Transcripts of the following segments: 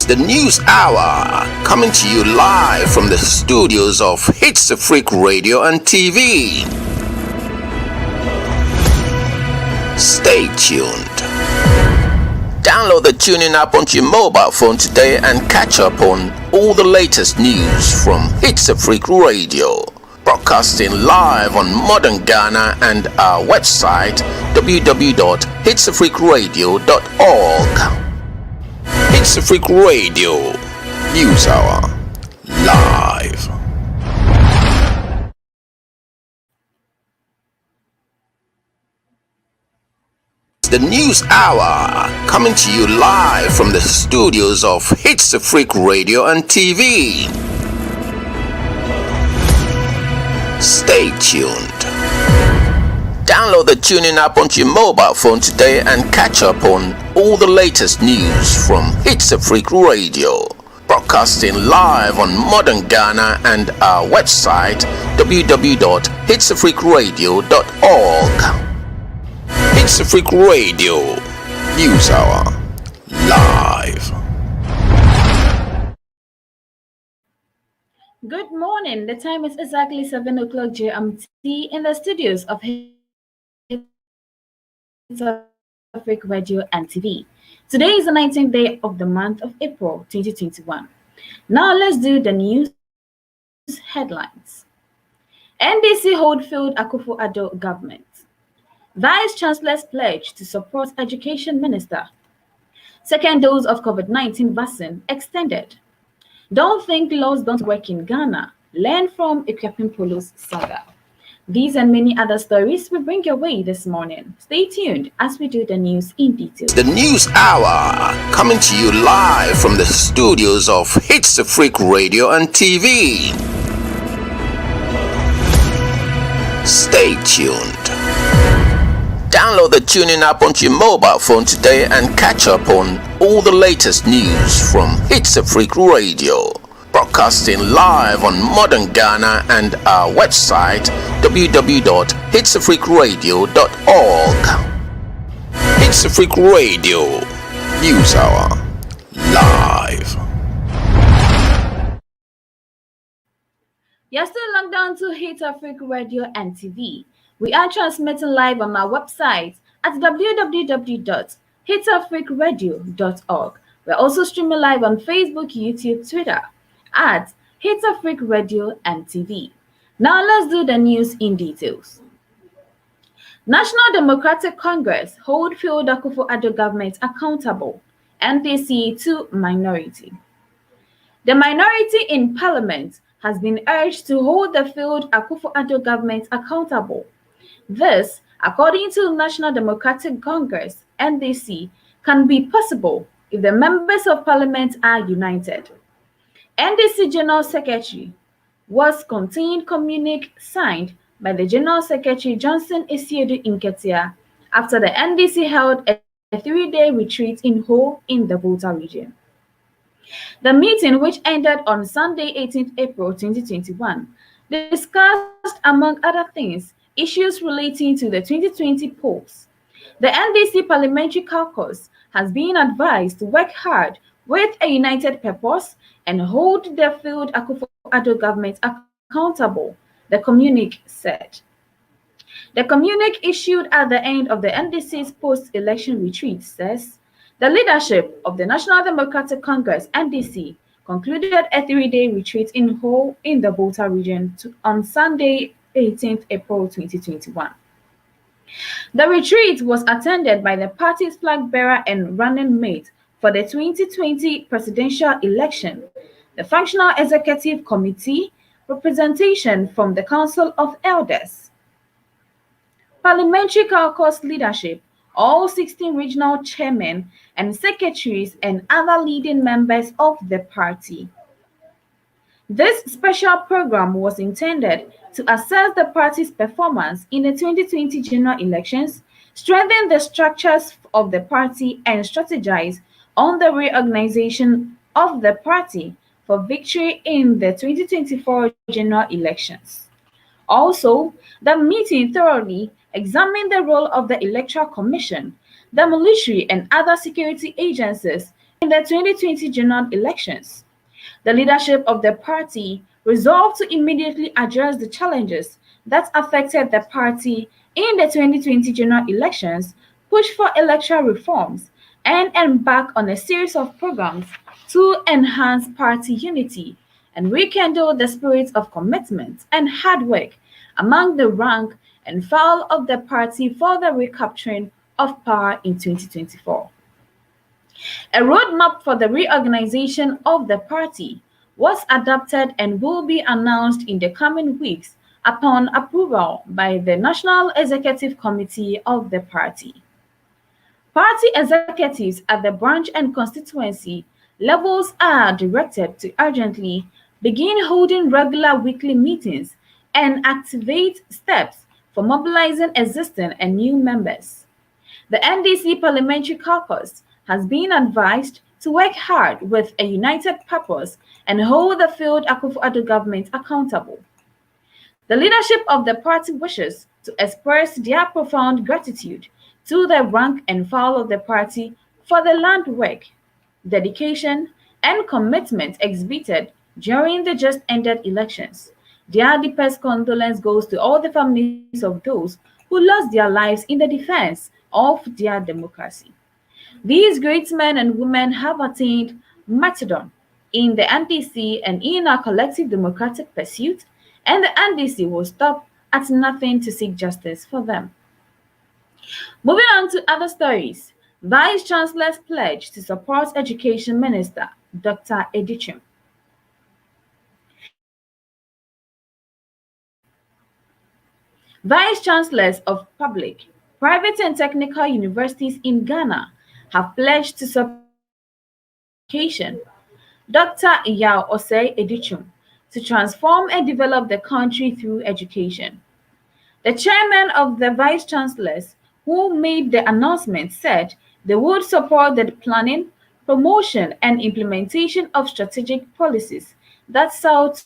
The news hour coming to you live from the studios of HitzAfrik Radio and TV. Stay tuned. Download the tuning app onto your mobile phone today and catch up on all the latest news from HitzAfrik Radio. Broadcasting live on modern Ghana and our website www.hitzafrikradio.org. HitzAfrik Radio News Hour live. The news hour coming to you live from the studios of HitzAfrik Radio and TV. Stay tuned. Download the tuning app onto your mobile phone today and catch up on all the latest news from HitzAfrik Radio. Broadcasting live on modern Ghana and our website www.hitzafrikradio.org. HitzAfrik Radio News Hour live. Good morning. The time is exactly 7 o'clock GMT in the studios of HitzAfrik Radio and TV. Today is the 19th day of the month of April 2021. Now let's do the news headlines. NDC hold field Akufo-Addo government. Vice Chancellor's pledge to support Education Minister. Second dose of COVID-19 vaccine extended. Don't think laws don't work in Ghana. Learn from Equipping Polo's saga. These and many other stories we bring your way this morning. Stay tuned as we do the news in detail. The news hour coming to you live from the studios of HitzAfrik Radio and TV. Stay tuned. Download the tuning app onto your mobile phone today and catch up on all the latest news from HitzAfrik Radio. Broadcasting live on modern Ghana and our website www.hitzafrikradio.org. HitzAfrik Radio News Hour live. You're still logged on to HitzAfrik Radio and TV. We are transmitting live on our website at www.hitzafrikradio.org. We're also streaming live on Facebook, YouTube, Twitter at HitzAfrik Radio and TV. Now let's do the news in details. National Democratic Congress hold field Akufo-Addo government accountable. NDC to minority. The minority in parliament has been urged to hold the field Akufo-Addo government accountable. This, according to the National Democratic Congress, NDC, can be possible if the members of parliament are united. NDC General Secretary was contained communique signed by the General Secretary Johnson Isiedu Nketia after the NDC held a 3-day retreat in Ho in the Volta region. The meeting, which ended on Sunday, 18th April 2021, discussed, among other things, issues relating to the 2020 polls. The NDC Parliamentary Caucus has been advised to work hard with a united purpose and hold the field Akufo-Addo government accountable, the communique said. The communique issued at the end of the NDC's post-election retreat says, the leadership of the National Democratic Congress, NDC, concluded a 3-day retreat in Ho in the Volta region on Sunday, 18th April 2021. The retreat was attended by the party's flag bearer and running mate for the 2020 presidential election, the Functional Executive Committee, representation from the Council of Elders, Parliamentary Caucus leadership, all 16 regional chairmen and secretaries and other leading members of the party. This special program was intended to assess the party's performance in the 2020 general elections, strengthen the structures of the party, and strategize on the reorganization of the party for victory in the 2024 general elections. Also, the meeting thoroughly examined the role of the Electoral Commission, the military, and other security agencies in the 2020 general elections. The leadership of the party resolved to immediately address the challenges that affected the party in the 2020 general elections, push for electoral reforms, and embark on a series of programs to enhance party unity and rekindle the spirit of commitment and hard work among the rank and file of the party for the recapturing of power in 2024. A roadmap for the reorganization of the party was adopted and will be announced in the coming weeks upon approval by the National Executive Committee of the party. Party executives at the branch and constituency levels are directed to urgently begin holding regular weekly meetings and activate steps for mobilizing existing and new members. The NDC Parliamentary Caucus has been advised to work hard with a united purpose and hold the failed Akufo-Addo government accountable. The leadership of the party wishes to express their profound gratitude to the rank and file of the party for the land work, dedication, and commitment exhibited during the just ended elections. Their deepest condolence goes to all the families of those who lost their lives in the defense of their democracy. These great men and women have attained martyrdom in the NDC and in our collective democratic pursuit, and the NDC will stop at nothing to seek justice for them. Moving on to other stories, Vice Chancellor's pledge to support Education Minister Dr. Edichim. Vice Chancellors of public, private and technical universities in Ghana have pledged to support education Dr. Iyao Osei Edichum to transform and develop the country through education. The chairman of the vice chancellors, who made the announcement, said they would support the planning, promotion, and implementation of strategic policies that sought to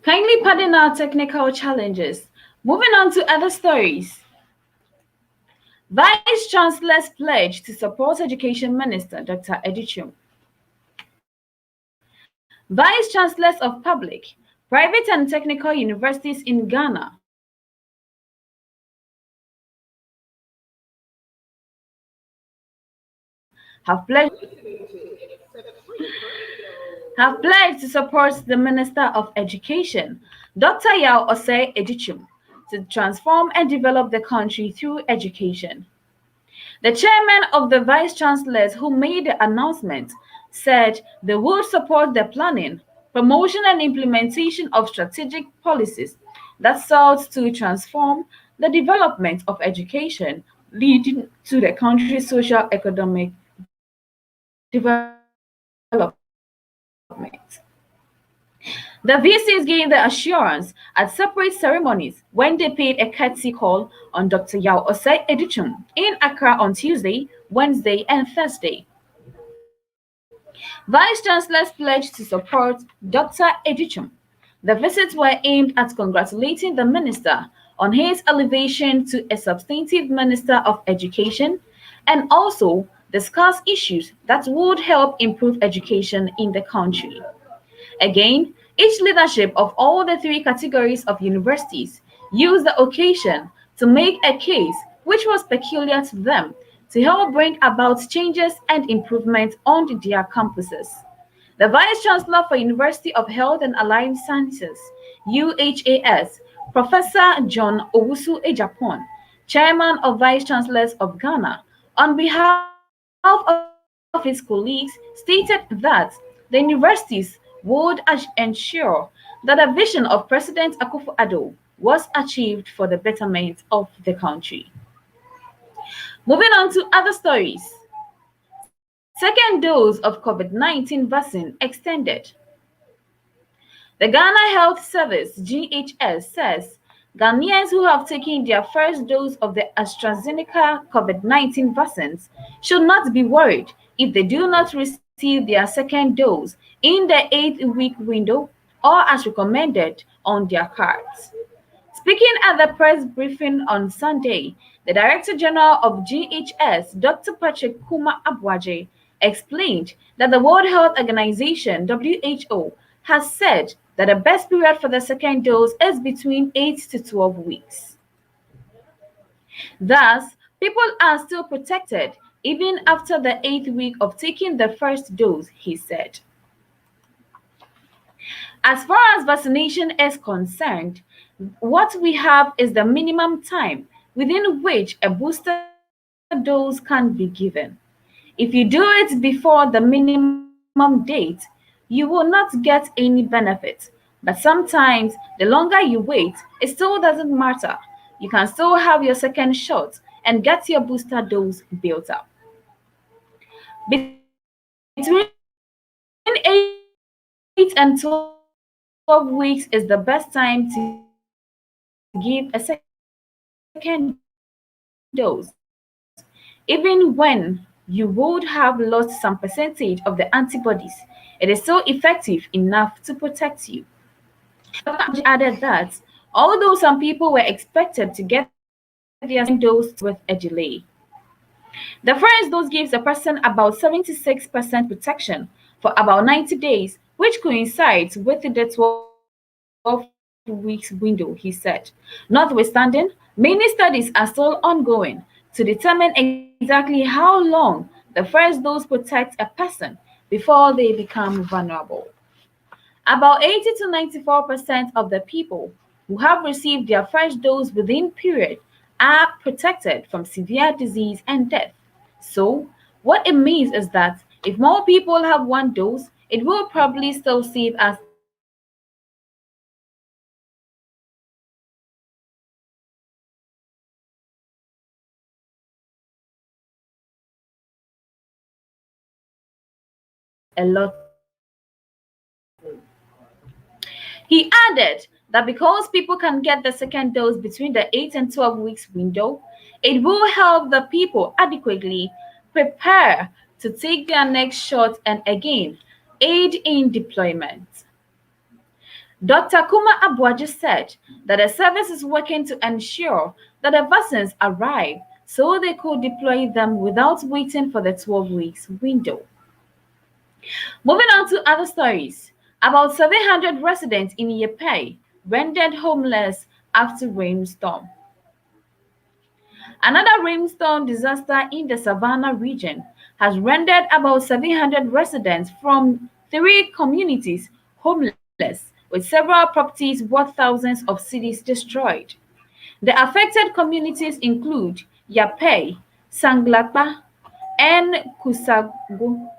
Kindly pardon our technical challenges. Moving on to other stories. Vice Chancellor's pledge to support Education Minister Dr. Edichum. Vice Chancellors of public, private and technical universities in Ghana have pledged to support the Minister of Education, Dr. Yao Osei Edichum, to transform and develop the country through education. The chairman of the vice chancellors who made the announcement said they would support the planning, promotion, and implementation of strategic policies that sought to transform the development of education, leading to the country's social economic development. The VCs gave the assurance at separate ceremonies when they paid a courtesy call on Dr. Yao Osei Edichum in Accra on Tuesday, Wednesday, and Thursday. Vice Chancellors pledged to support Dr. Edichum. The visits were aimed at congratulating the minister on his elevation to a substantive Minister of Education and also discuss issues that would help improve education in the country. Again, each leadership of all the three categories of universities used the occasion to make a case which was peculiar to them to help bring about changes and improvements on their campuses. The Vice Chancellor for University of Health and Allied Sciences, UHAS, Professor John Owusu Ejapon, Chairman of Vice Chancellors of Ghana, on behalf of his colleagues, stated that the universities would ensure that the vision of President Akufo-Addo was achieved for the betterment of the country. Moving on to other stories. Second dose of COVID-19 vaccine extended. The Ghana Health Service (GHS) says Ghanaians who have taken their first dose of the AstraZeneca COVID-19 vaccines should not be worried if they do not receive their second dose in the 8-week window or as recommended on their cards. Speaking at the press briefing on Sunday, the Director General of GHS, Dr. Patrick Kuma Abwaje, explained that the World Health Organization (WHO) has said that the best period for the second dose is between 8 to 12 weeks. Thus, people are still protected even after the 8th week of taking the first dose, he said. As far as vaccination is concerned, what we have is the minimum time within which a booster dose can be given. If you do it before the minimum date, you will not get any benefit. But sometimes, the longer you wait, it still doesn't matter. You can still have your second shot and get your booster dose built up. Between 8 and 12 weeks is the best time to give a second dose, even when you would have lost some percentage of the antibodies. It is still effective enough to protect you. Dr. added that although some people were expected to get their second dose with a delay, the first dose gives a person about 76% protection for about 90 days, which coincides with the 12 weeks window, he said. Notwithstanding, many studies are still ongoing to determine exactly how long the first dose protects a person before they become vulnerable. About 80 to 94% of the people who have received their first dose within period are protected from severe disease and death. So, what it means is that if more people have one dose, it will probably still save us a lot of lives. He added that because people can get the second dose between the 8 and 12 weeks window, it will help the people adequately prepare to take their next shot and again aid in deployment. Dr. Kuma Abuaji said that the service is working to ensure that the vaccines arrive so they could deploy them without waiting for the 12 weeks window. Moving on to other stories, about 700 residents in Yepai rendered homeless after rainstorm. Another rainstorm disaster in the Savannah region has rendered about 700 residents from 3 communities homeless, with several properties worth thousands of cedis destroyed. The affected communities include Yapei, Sanglapa, and Kusago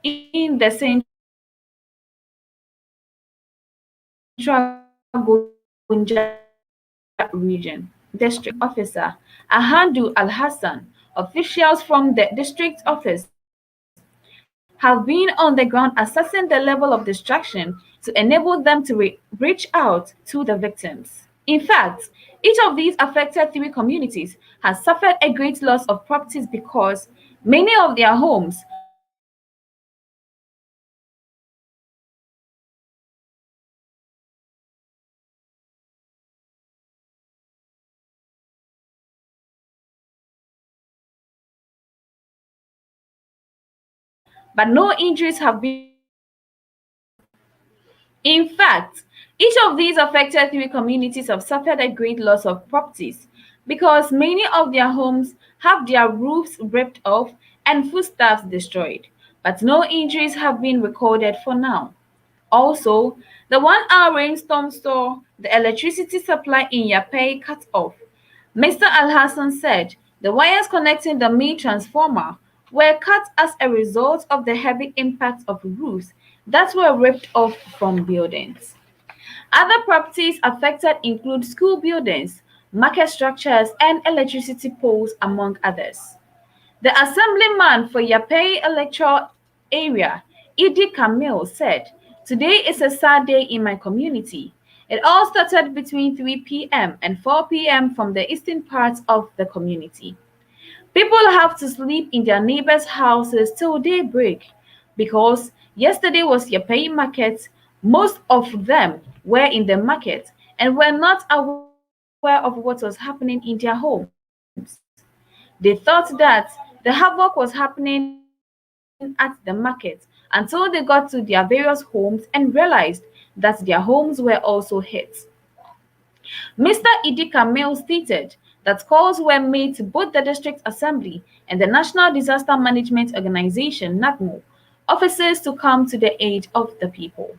in the Central Gunja region. District Officer Ahandu Al-Hassan, officials from the district office have been on the ground assessing the level of destruction to enable them to reach out to the victims. In fact, each of these affected 3 communities has suffered a great loss of properties because many of their homes have been destroyed by rivers and floods. But no injuries have been reported. In fact, each of these affected 3 communities have suffered a great loss of properties because many of their homes have their roofs ripped off and foodstuffs destroyed, but no injuries have been recorded for now. Also, the 1 hour rainstorm saw the electricity supply in Yapei cut off. Mr. Al-Hassan said the wires connecting the main transformer were cut as a result of the heavy impact of roofs that were ripped off from buildings. Other properties affected include school buildings, market structures, and electricity poles, among others. The assemblyman for Yapei electoral area, Idi Kamil, said, "Today is a sad day in my community. It all started between 3 p.m. and 4 p.m. from the eastern part of the community. People have to sleep in their neighbors' houses till daybreak because yesterday was Yapei market. Most of them were in the market and were not aware of what was happening in their homes. They thought that the havoc was happening at the market until they got to their various homes and realized that their homes were also hit. Mr. Idi Kamel stated that calls were made to both the District Assembly and the National Disaster Management Organization (NADMO) offices to come to the aid of the people.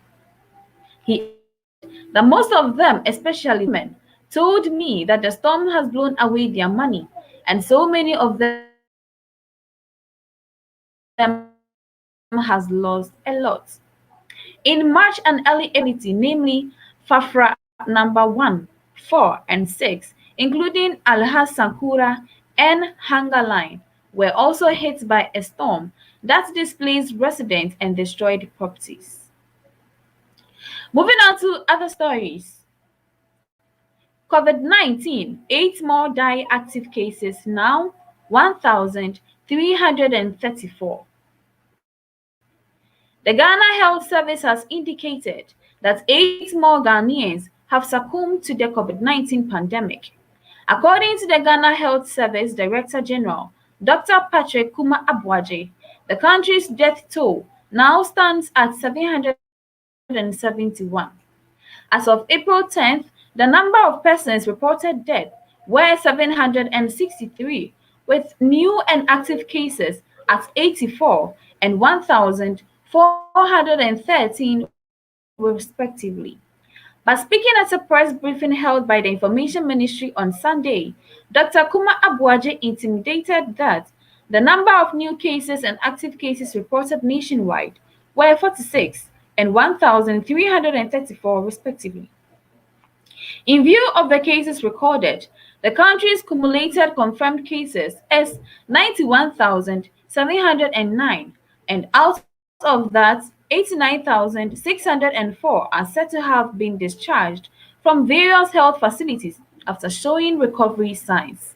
He added that most of them, especially the women, told me that the storm has blown away their money, and so many of them has lost a lot. In March and early April, namely Fafra number 1, 4, and 6, including Alhas Sankura and Hanga Line, were also hit by a storm that displaced residents and destroyed properties. Moving on to other stories. COVID-19, 8 more die active cases now, 1,334. The Ghana Health Service has indicated that 8 more Ghanaians have succumbed to the COVID-19 pandemic. According to the Ghana Health Service Director General, Dr. Patrick Kuma Abuaje, the country's death toll now stands at 771. As of April 10th, the number of persons reported dead were 763, with new and active cases at 84 and 1,413 respectively. But speaking at a press briefing held by the Information Ministry on Sunday, Dr. Kuma Abuaje intimated that the number of new cases and active cases reported nationwide were 46 and 1,334 respectively. In view of the cases recorded, the country's cumulated confirmed cases is 91,709, and out of that, 89,604 are said to have been discharged from various health facilities after showing recovery signs.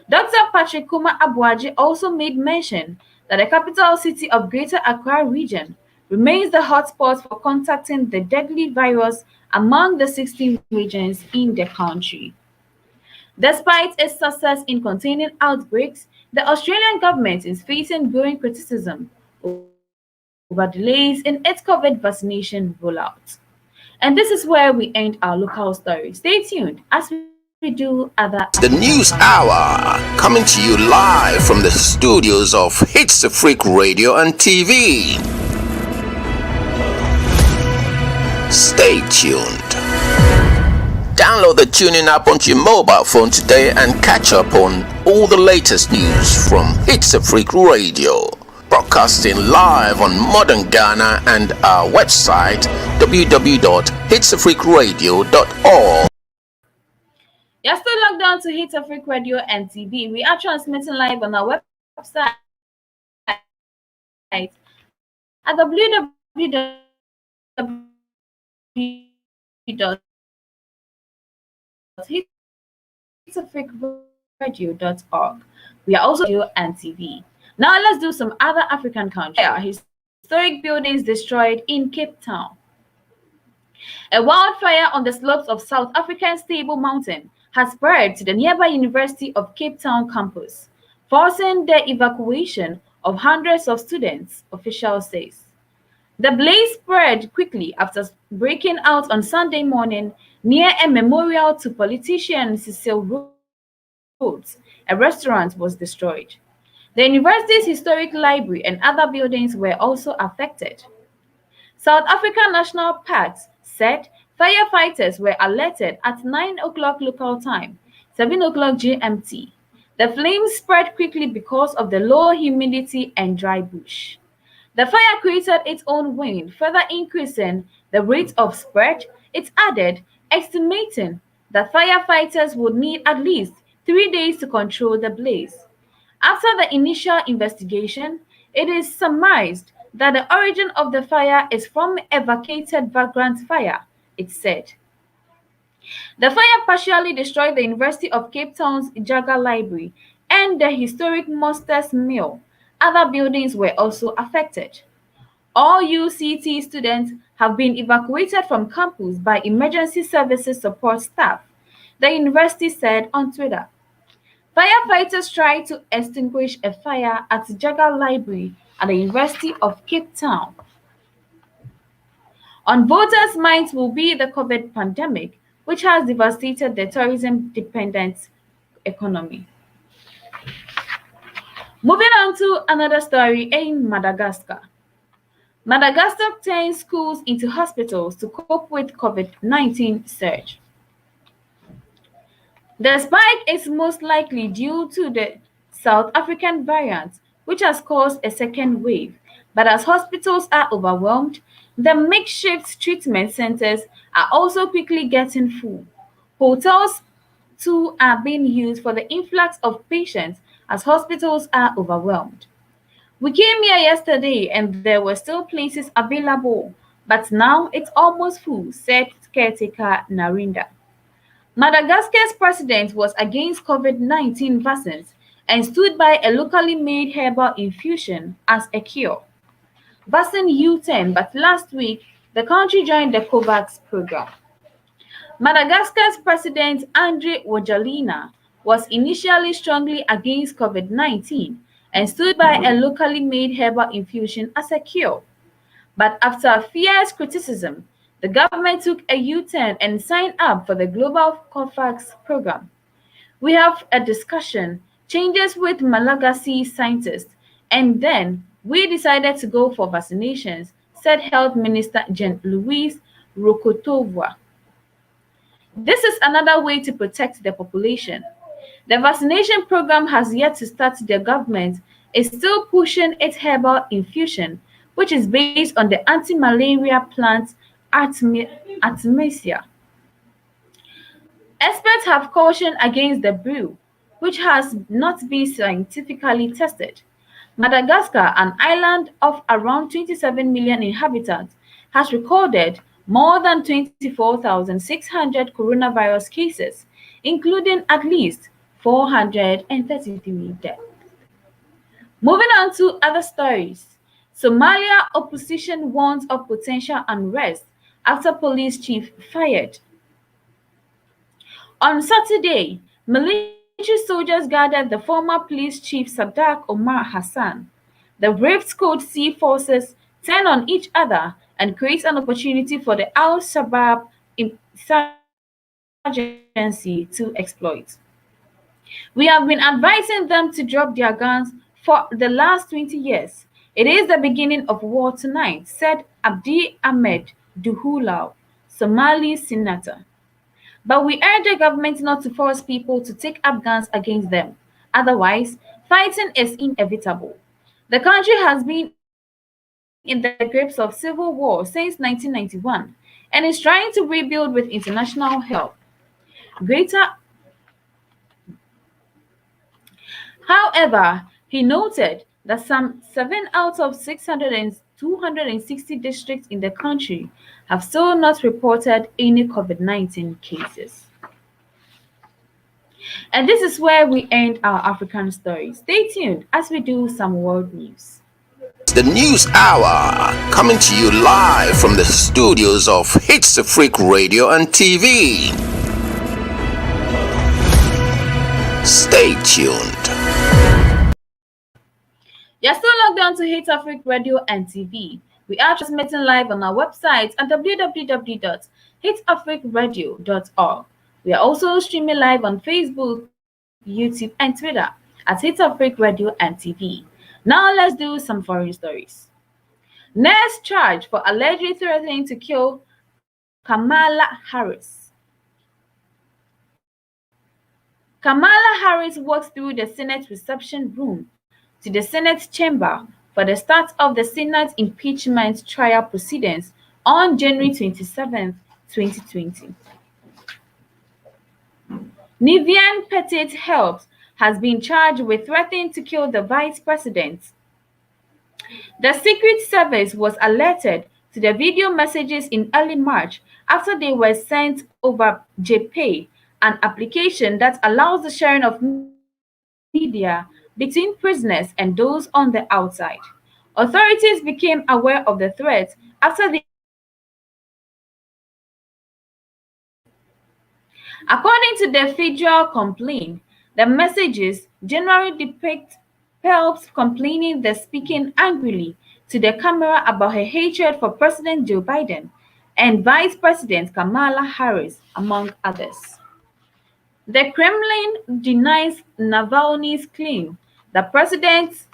Dr. Patrick Kuma Abuaji also made mention that the capital city of Greater Accra region remains the hotspot for contacting the deadly virus among the 16 regions in the country. Despite its success in containing outbreaks, the Australian government is facing growing criticism over delays in its COVID vaccination rollout. And this is where we end our local story. Stay tuned as we do other African countries. The News Hour, coming to you live from the studios of HitzAfrik Radio and TV. Stay tuned. Download the TuneIn app onto your mobile phone today and catch up on all the latest news from HitzAfrik Radio. Broadcasting live on modern Ghana and our website www.hitsafrikradio.org. You're still logged on to HitzAfrik Radio and TV. We are transmitting live on our website at www.hitsafrikradio.org. We are also radio and TV. Now let's do some other African countries. Historic buildings destroyed in Cape Town. A wildfire on the slopes of South Africa's Table Mountain has spread to the nearby University of Cape Town campus, forcing the evacuation of hundreds of students, officials say. The blaze spread quickly after breaking out on Sunday morning near a memorial to politician Cecil Rhodes. A restaurant was destroyed. The university's historic library and other buildings were also affected. South African National Parks said firefighters were alerted at 9 o'clock local time, 7 o'clock GMT. The flames spread quickly because of the low humidity and dry bush. The fire created its own wind, further increasing the rate of spread. It added, estimating that firefighters would need at least 3 days to control the blaze. After the initial investigation, it is surmised that the origin of the fire is from a vacated vagrant fire, it said. The fire partially destroyed the University of Cape Town's Jaga Library and the historic Monsters Mill. Other buildings were also affected. All UCT students have been evacuated from campus by emergency services support staff, the university said on Twitter. Firefighters tried to extinguish a fire at Jaga Library at the University of Cape Town. On voters' minds will be the COVID pandemic, which has devastated the tourism-dependent economy. Moving on to another story in Madagascar. Madagascar turns schools into hospitals to cope with COVID-19 surge. The spike is most likely due to the South African variant, which has caused a second wave. But as hospitals are overwhelmed, the makeshift treatment centers are also quickly getting full. Hotels, too, are being used for the influx of patients as hospitals are overwhelmed. We came here yesterday and there were still places available, but now it's almost full, said caretaker Narinda. Madagascar's president was against COVID-19 vaccines and stood by a locally made herbal infusion as a cure. Vaccine U10, but last week the country joined the COVAX program. Madagascar's president Andre Rajoelina was initially strongly against COVID-19 and stood by a locally made herbal infusion as a cure. But after fierce criticism, the government took a U-turn and signed up for the global COVAX program. We have a discussion, changes with Malagasy scientists, and then we decided to go for vaccinations, said Health Minister Jean-Louis Rokotovwa. This is another way to protect the population. The vaccination program has yet to start. The government is still pushing its herbal infusion, which is based on the anti-malaria plant Artemisia. Experts have cautioned against the brew, which has not been scientifically tested. Madagascar, an island of around 27 million inhabitants, has recorded more than 24,600 coronavirus cases, including at least 433 deaths. Moving on to other stories. Somalia opposition warns of potential unrest after police chief fired. On Saturday, military soldiers guarded the former police chief Sadak Omar Hassan. The Rift Code Sea forces turn on each other and create an opportunity for the Al-Shabaab insurgency to exploit. We have been advising them to drop their guns for the last 20 years. It is the beginning of war tonight, said Abdi Ahmed Duhulau, Somali senator. But we urge the government not to force people to take up guns against them. Otherwise, fighting is inevitable. The country has been in the grips of civil war since 1991 and is trying to rebuild with international help. Greater However, he noted that some 7 out of 260 districts in the country have still not reported any COVID-19 cases. And this is where we end our African story. Stay tuned as we do some world news. The News Hour, coming to you live from the studios of HitzAfrik Radio and TV. Stay tuned. You're still logged on to HitzAfrik Radio and TV. We are transmitting live on our website at www.hitzafrikradio.org. We are also streaming live on Facebook, YouTube, and Twitter at HitzAfrik Radio and TV. Now let's do some foreign stories. Nurse charged for allegedly threatening to kill Kamala Harris. Kamala Harris walked through the Senate reception room to the Senate chamber for the start of the Senate impeachment trial proceedings on January 27, 2020. Nivian Petit Helps has been charged with threatening to kill the vice president. The Secret Service was alerted to the video messages in early March after they were sent over JPay, an application that allows the sharing of media between prisoners and those on the outside. Authorities became aware of the threat after the According to the federal complaint, the messages generally depict Phelps complaining the speaking angrily to the camera about her hatred for President Joe Biden and Vice President Kamala Harris, among others. The Kremlin denies Navalny's claim that President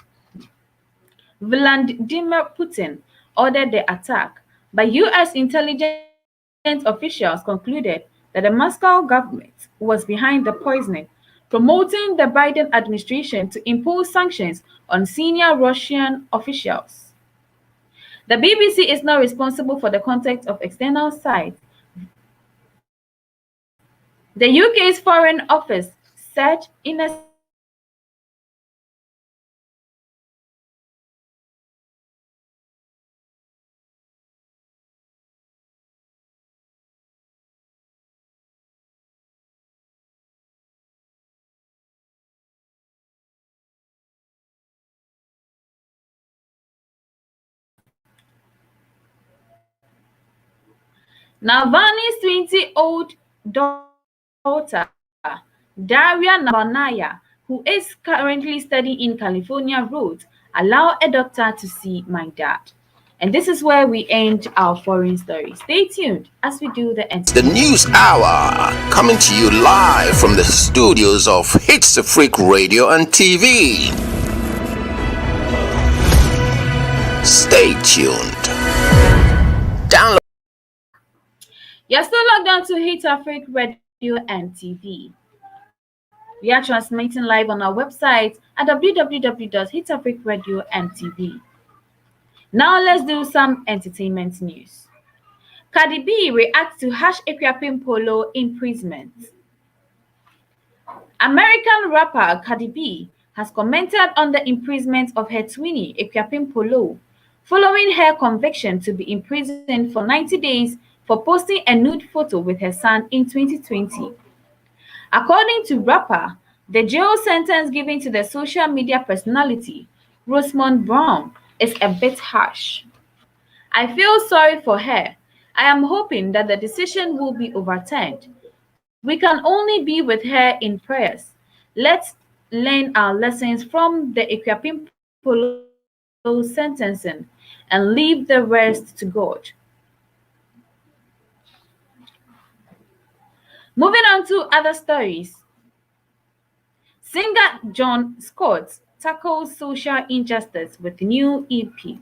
Vladimir Putin ordered the attack, but U.S. intelligence officials concluded that the Moscow government was behind the poisoning, promoting the Biden administration to impose sanctions on senior Russian officials. The BBC is not responsible for the content of external sites. The UK's Foreign Office said in a Navalny's 20-year-old daughter, Daria Navalnaya, who is currently studying in California, wrote, "Allow a doctor to see my dad." And this is where we end our foreign story. Stay tuned as we do the The News Hour, coming to you live from the studios of HitzAfrik Radio and TV. Stay tuned. Download. You're still logged on to HitzAfrik Radio and TV. We are transmitting live on our website at www.hitzafrikradio.tv. Now let's do some entertainment news. Cardi B reacts to Hash Equiapim Polo imprisonment. American rapper Cardi B has commented on the imprisonment of her twinnie Equiapim Polo following her conviction to be imprisoned for 90 days for posting a nude photo with her son in 2020. According to rapper, the jail sentence given to the social media personality Rosamund Brown is a bit harsh. I feel sorry for her. I am hoping that the decision will be overturned. We can only be with her in prayers. Let's learn our lessons from the Ekwapimpolo sentencing and leave the rest to God. Moving on to other stories. Singer John Scott tackles social injustice with new EP.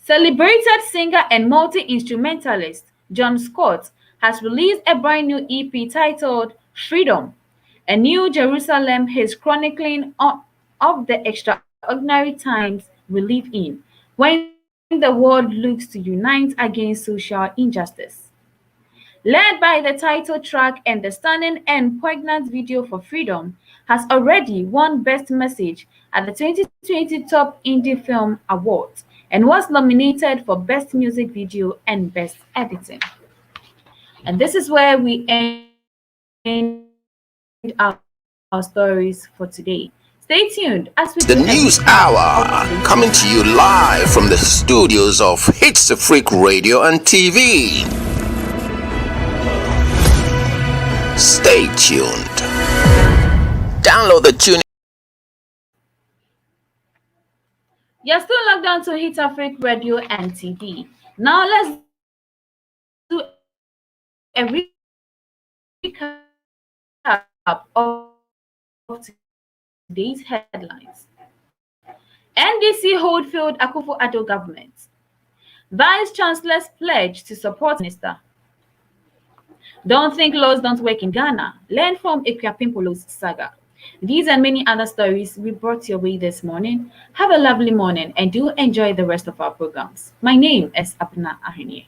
Celebrated singer and multi-instrumentalist John Scott has released a brand new EP titled Freedom. A New Jerusalem is chronicling of the extraordinary times we live in, when the world looks to unite against social injustice. Led by the title track and the stunning and poignant video for Freedom, has already won Best Message at the 2020 Top Indie Film Awards and was nominated for Best Music Video and Best Editing. And this is where we end our stories for today. Stay tuned as we do a The recap News of Hour, today's coming to you live from the studios of HitzAfrik Radio and TV. Stay tuned. Download the tune. You're still logged on to HitzAfrik Radio and TV. Now let's do a recap of today's headlines. NDC hold failed Akufo-Addo government. Vice Chancellor's pledge to support minister. Don't think laws don't work in Ghana. Learn from Ekwapimpolo's saga. These and many other stories we brought your way this morning. Have a lovely morning and do enjoy the rest of our programs. My name is Apna Ahenie.